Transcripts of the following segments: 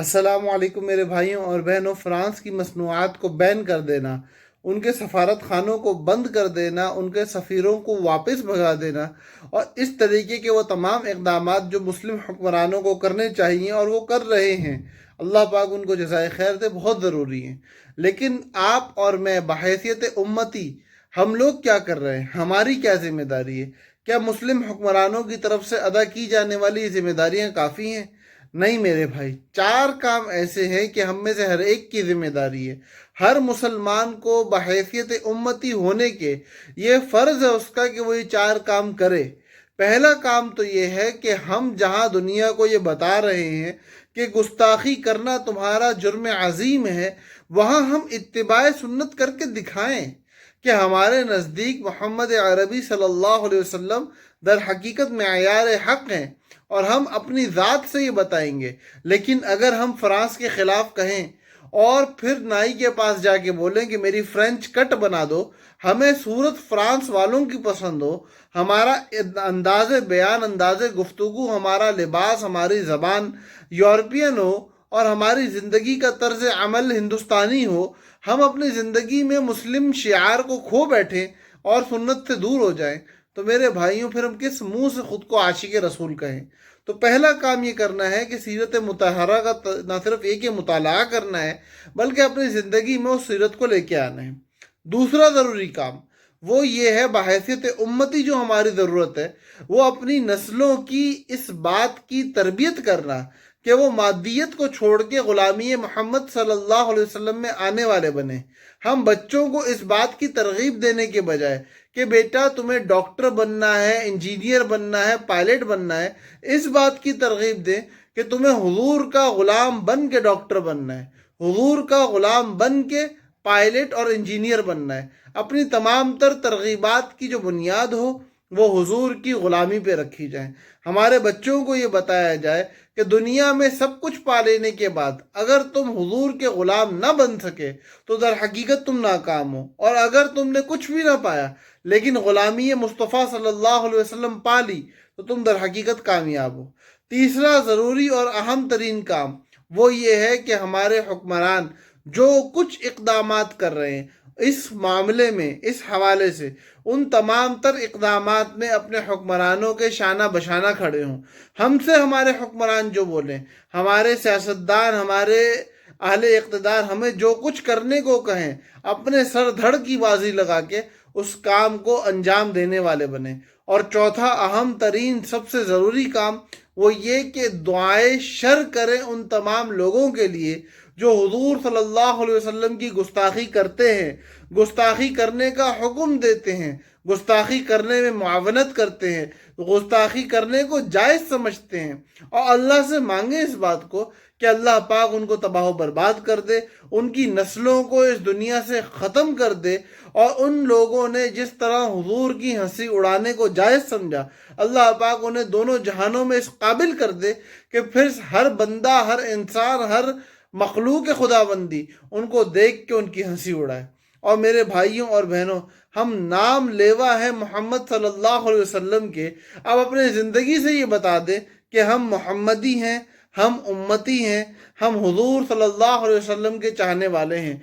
السلام علیکم میرے بھائیوں اور بہنوں۔ فرانس کی مصنوعات کو بین کر دینا، ان کے سفارت خانوں کو بند کر دینا، ان کے سفیروں کو واپس بھگا دینا اور اس طریقے کے وہ تمام اقدامات جو مسلم حکمرانوں کو کرنے چاہیے اور وہ کر رہے ہیں، اللہ پاک ان کو جزائے خیر دے، بہت ضروری ہیں۔ لیکن آپ اور میں بحیثیت امتی ہم لوگ کیا کر رہے ہیں؟ ہماری کیا ذمہ داری ہے؟ کیا مسلم حکمرانوں کی طرف سے ادا کی جانے والی ذمہ داریاں کافی ہیں؟ نہیں میرے بھائی، 4 کام ایسے ہیں کہ ہم میں سے ہر ایک کی ذمہ داری ہے۔ ہر مسلمان کو بحیثیت امتی ہونے کے یہ فرض ہے اس کا کہ وہ یہ 4 کام کرے۔ پہلا کام تو یہ ہے کہ ہم جہاں دنیا کو یہ بتا رہے ہیں کہ گستاخی کرنا تمہارا جرم عظیم ہے، وہاں ہم اتباع سنت کر کے دکھائیں کہ ہمارے نزدیک محمد عربی صلی اللہ علیہ وسلم در حقیقت معیار حق ہیں، اور ہم اپنی ذات سے یہ بتائیں گے۔ لیکن اگر ہم فرانس کے خلاف کہیں اور پھر نائی کے پاس جا کے بولیں کہ میری فرینچ کٹ بنا دو، ہمیں صورت فرانس والوں کی پسند ہو، ہمارا انداز بیان، انداز گفتگو، ہمارا لباس، ہماری زبان یورپین ہو اور ہماری زندگی کا طرز عمل ہندوستانی ہو، ہم اپنی زندگی میں مسلم شعار کو کھو بیٹھیں اور سنت سے دور ہو جائیں، تو میرے بھائیوں پھر ہم کس منہ سے خود کو عاشق رسول کہیں؟ تو پہلا کام یہ کرنا ہے کہ سیرت مطہرہ کا نہ صرف ایک مطالعہ کرنا ہے بلکہ اپنی زندگی میں اس سیرت کو لے کے آنا ہے۔ دوسرا ضروری کام وہ یہ ہے، بحیثیت امتی جو ہماری ضرورت ہے وہ اپنی نسلوں کی اس بات کی تربیت کرنا کہ وہ مادیت کو چھوڑ کے غلامی محمد صلی اللہ علیہ وسلم میں آنے والے بنے۔ ہم بچوں کو اس بات کی ترغیب دینے کے بجائے کہ بیٹا تمہیں ڈاکٹر بننا ہے، انجینئر بننا ہے، پائلٹ بننا ہے، اس بات کی ترغیب دیں کہ تمہیں حضور کا غلام بن کے ڈاکٹر بننا ہے، حضور کا غلام بن کے پائلٹ اور انجینئر بننا ہے۔ اپنی تمام تر ترغیبات کی جو بنیاد ہو وہ حضور کی غلامی پہ رکھی جائیں۔ ہمارے بچوں کو یہ بتایا جائے کہ دنیا میں سب کچھ پا لینے کے بعد اگر تم حضور کے غلام نہ بن سکے تو در حقیقت تم ناکام ہو، اور اگر تم نے کچھ بھی نہ پایا لیکن غلامی مصطفیٰ صلی اللہ علیہ وسلم پا لی تو تم در حقیقت کامیاب ہو۔ تیسرا ضروری اور اہم ترین کام وہ یہ ہے کہ ہمارے حکمران جو کچھ اقدامات کر رہے ہیں اس معاملے میں، اس حوالے سے ان تمام تر اقدامات میں اپنے حکمرانوں کے شانہ بشانہ کھڑے ہوں۔ ہم سے ہمارے حکمران جو بولیں، ہمارے سیاستدان، ہمارے اہل اقتدار ہمیں جو کچھ کرنے کو کہیں، اپنے سر دھڑ کی بازی لگا کے اس کام کو انجام دینے والے بنیں۔ اور چوتھا اہم ترین سب سے ضروری کام وہ یہ کہ دعائے شر کریں ان تمام لوگوں کے لیے جو حضور صلی اللہ علیہ وسلم کی گستاخی کرتے ہیں، گستاخی کرنے کا حکم دیتے ہیں، گستاخی کرنے میں معاونت کرتے ہیں، گستاخی کرنے کو جائز سمجھتے ہیں، اور اللہ سے مانگیں اس بات کو کہ اللہ پاک ان کو تباہ و برباد کر دے، ان کی نسلوں کو اس دنیا سے ختم کر دے، اور ان لوگوں نے جس طرح حضور کی ہنسی اڑانے کو جائز سمجھا، اللہ پاک انہیں دونوں جہانوں میں اس قابل کر دے کہ پھر ہر بندہ، ہر انسان، ہر مخلوق خداوندی ان کو دیکھ کے ان کی ہنسی اڑائے۔ اور میرے بھائیوں اور بہنوں، ہم نام لیوا ہیں محمد صلی اللہ علیہ وسلم کے، اب اپنے زندگی سے یہ بتا دیں کہ ہم محمدی ہیں، ہم امتی ہیں، ہم حضور صلی اللہ علیہ وسلم کے چاہنے والے ہیں۔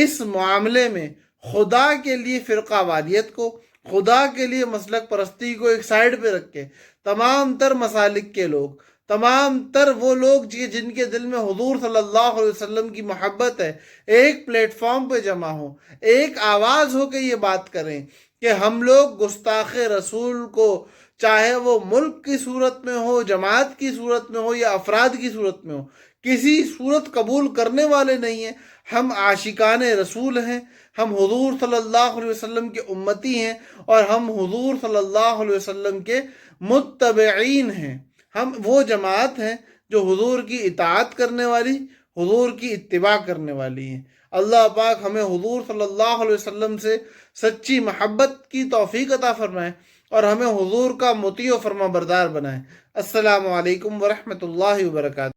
اس معاملے میں خدا کے لیے فرقہ واریت کو، خدا کے لیے مسلک پرستی کو ایک سائیڈ پہ رکھ کے تمام تر مسالک کے لوگ، تمام تر وہ لوگ جن کے دل میں حضور صلی اللہ علیہ وسلم کی محبت ہے، ایک پلیٹ فارم پہ جمع ہو، ایک آواز ہو کے یہ بات کریں کہ ہم لوگ گستاخ رسول کو، چاہے وہ ملک کی صورت میں ہو، جماعت کی صورت میں ہو یا افراد کی صورت میں ہو، کسی صورت قبول کرنے والے نہیں ہیں۔ ہم عاشقان رسول ہیں، ہم حضور صلی اللہ علیہ وسلم کے امتی ہیں، اور ہم حضور صلی اللہ علیہ وسلم کے متبعین ہیں۔ ہم وہ جماعت ہیں جو حضور کی اطاعت کرنے والی، حضور کی اتباع کرنے والی ہیں۔ اللہ پاک ہمیں حضور صلی اللہ علیہ وسلم سے سچی محبت کی توفیق عطا فرمائے اور ہمیں حضور کا مطیع و فرما بردار بنائے۔ السلام علیکم ورحمۃ اللہ وبرکاتہ۔